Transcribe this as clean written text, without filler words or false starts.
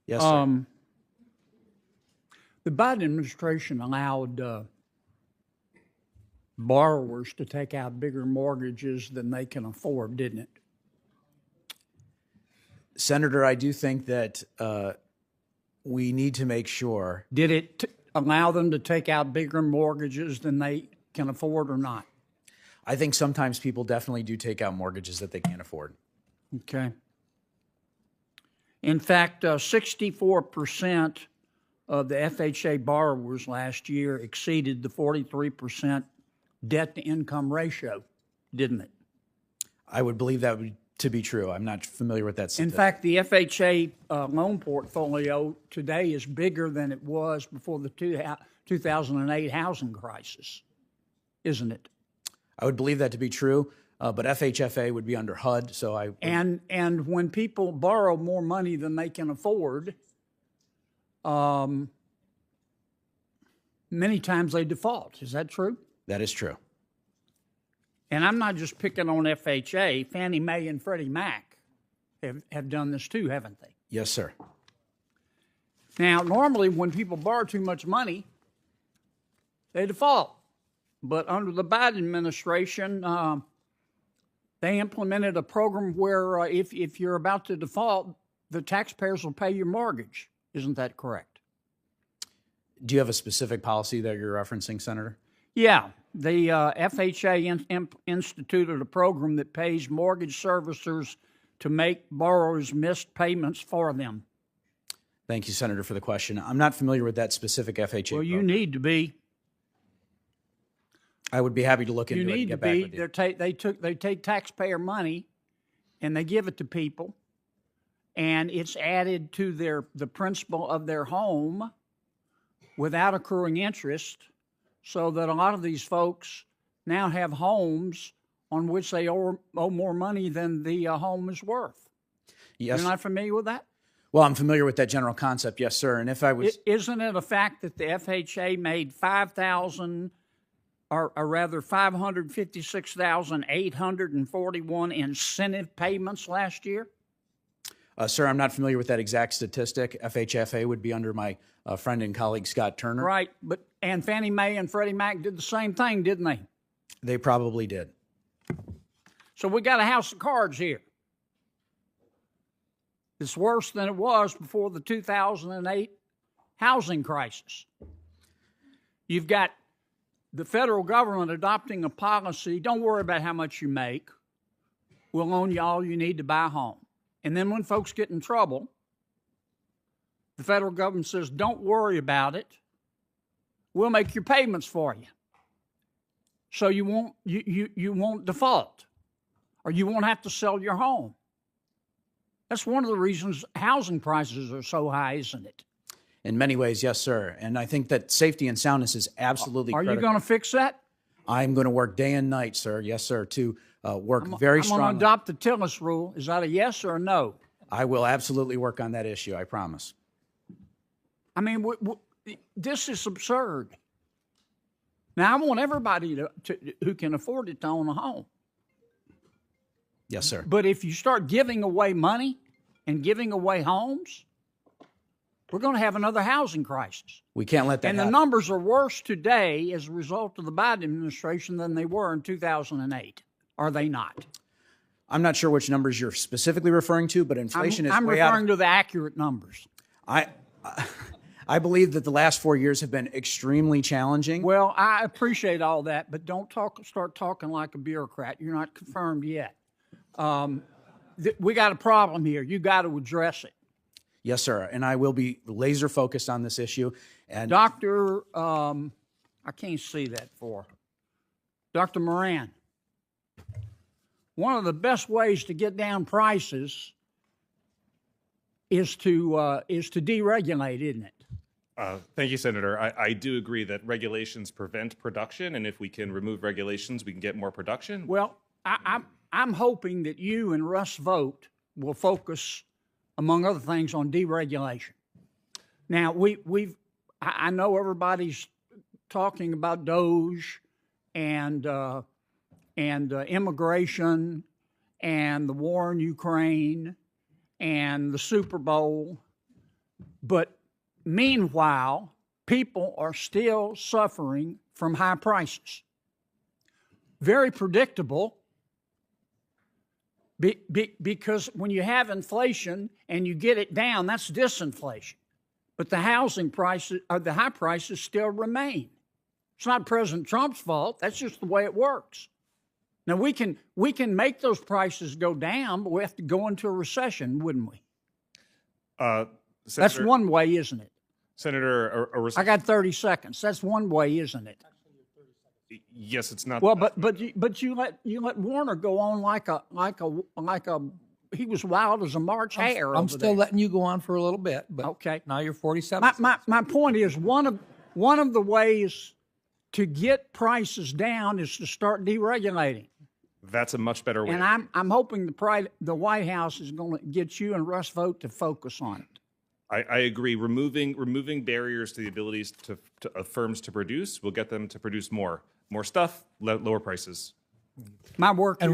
Yes, sir. The Biden administration allowed borrowers to take out bigger mortgages than they can afford, didn't it? Senator, I do think that we need to make sure. Did it allow them to take out bigger mortgages than they can afford or not? I think sometimes people definitely do take out mortgages that they can't afford. Okay. In fact, 64% of the FHA borrowers last year exceeded the 43% debt-to-income ratio, didn't it? I would believe that to be true. I'm not familiar with that statistic. In fact, the FHA loan portfolio today is bigger than it was before the 2008 housing crisis, isn't it? I would believe that to be true, but FHFA would be under HUD, so I... And when people borrow more money than they can afford, many times they default. Is that true? That is true. And I'm not just picking on FHA. Fannie Mae and Freddie Mac have done this too, haven't they? Yes, sir. Now, normally when people borrow too much money, they default. But under the Biden administration, they implemented a program where if you're about to default, the taxpayers will pay your mortgage. Isn't that correct? Do you have a specific policy that you're referencing, Senator? Yeah. The FHA instituted a program that pays mortgage servicers to make borrowers miss payments for them. Thank you, Senator, for the question. I'm not familiar with that specific FHA Well, you program. need to be. I would be happy to look into it and get back with you. They take taxpayer money and they give it to people, and it's added to the principal of their home without accruing interest, so that a lot of these folks now have homes on which they owe more money than the home is worth. Yes. You're not familiar with that? Well, I'm familiar with that general concept, yes, sir. And if I was... Isn't it a fact that the FHA made $556,841 incentive payments last year? Sir, I'm not familiar with that exact statistic. FHFA would be under my friend and colleague, Scott Turner. Right, and Fannie Mae and Freddie Mac did the same thing, didn't they? They probably did. So we got a house of cards here. It's worse than it was before the 2008 housing crisis. You've got the federal government adopting a policy, don't worry about how much you make. We'll loan you all you need to buy a home. And then when folks get in trouble, the federal government says, don't worry about it. We'll make your payments for you. So you won't default, or you won't have to sell your home. That's one of the reasons housing prices are so high, isn't it? In many ways, yes, sir. And I think that safety and soundness is absolutely critical. Are you going to fix that? I'm going to work day and night, sir. Yes, sir, to work very strongly. I'm going to adopt the Tillis rule. Is that a yes or a no? I will absolutely work on that issue, I promise. I mean, this is absurd. Now, I want everybody who can afford it to own a home. Yes, sir. But if you start giving away money and giving away homes, we're going to have another housing crisis. We can't let that happen. And the numbers are worse today as a result of the Biden administration than they were in 2008. Are they not? I'm not sure which numbers you're specifically referring to, but inflation is way out. I'm referring to the accurate numbers. I believe that the last 4 years have been extremely challenging. Well, I appreciate all that, but don't start talking like a bureaucrat. You're not confirmed yet. We got a problem here. You got to address it. Yes, sir, and I will be laser focused on this issue. And Dr. I can't see that for Dr. Moran. One of the best ways to get down prices is to deregulate, isn't it? Thank you, Senator. I do agree that regulations prevent production, and if we can remove regulations, we can get more production. Well, I'm hoping that you and Russ Vogt will focus, among other things, on deregulation. Now, I know everybody's talking about DOGE and immigration and the war in Ukraine and the Super Bowl. But meanwhile, people are still suffering from high prices. Very predictable because when you have inflation and you get it down, that's disinflation. But the housing prices, or the high prices, still remain. It's not President Trump's fault. That's just the way it works. Now, we can make those prices go down, but we have to go into a recession, wouldn't we? That's one way, isn't it? Senator, I got 30 seconds. That's one way, isn't it? yes, it's not. Well, but you let Warner go on like a he was wild as a March hare. I'm over still there. letting you go on for a little bit, but Okay. now you're 47. My point is one of the ways to get prices down is to start deregulating. That's a much better way. And I'm hoping the White House is going to get you and Russ Vought to focus on it. I agree. Removing barriers to the abilities of firms to produce will get them to produce more stuff, lower prices. My work here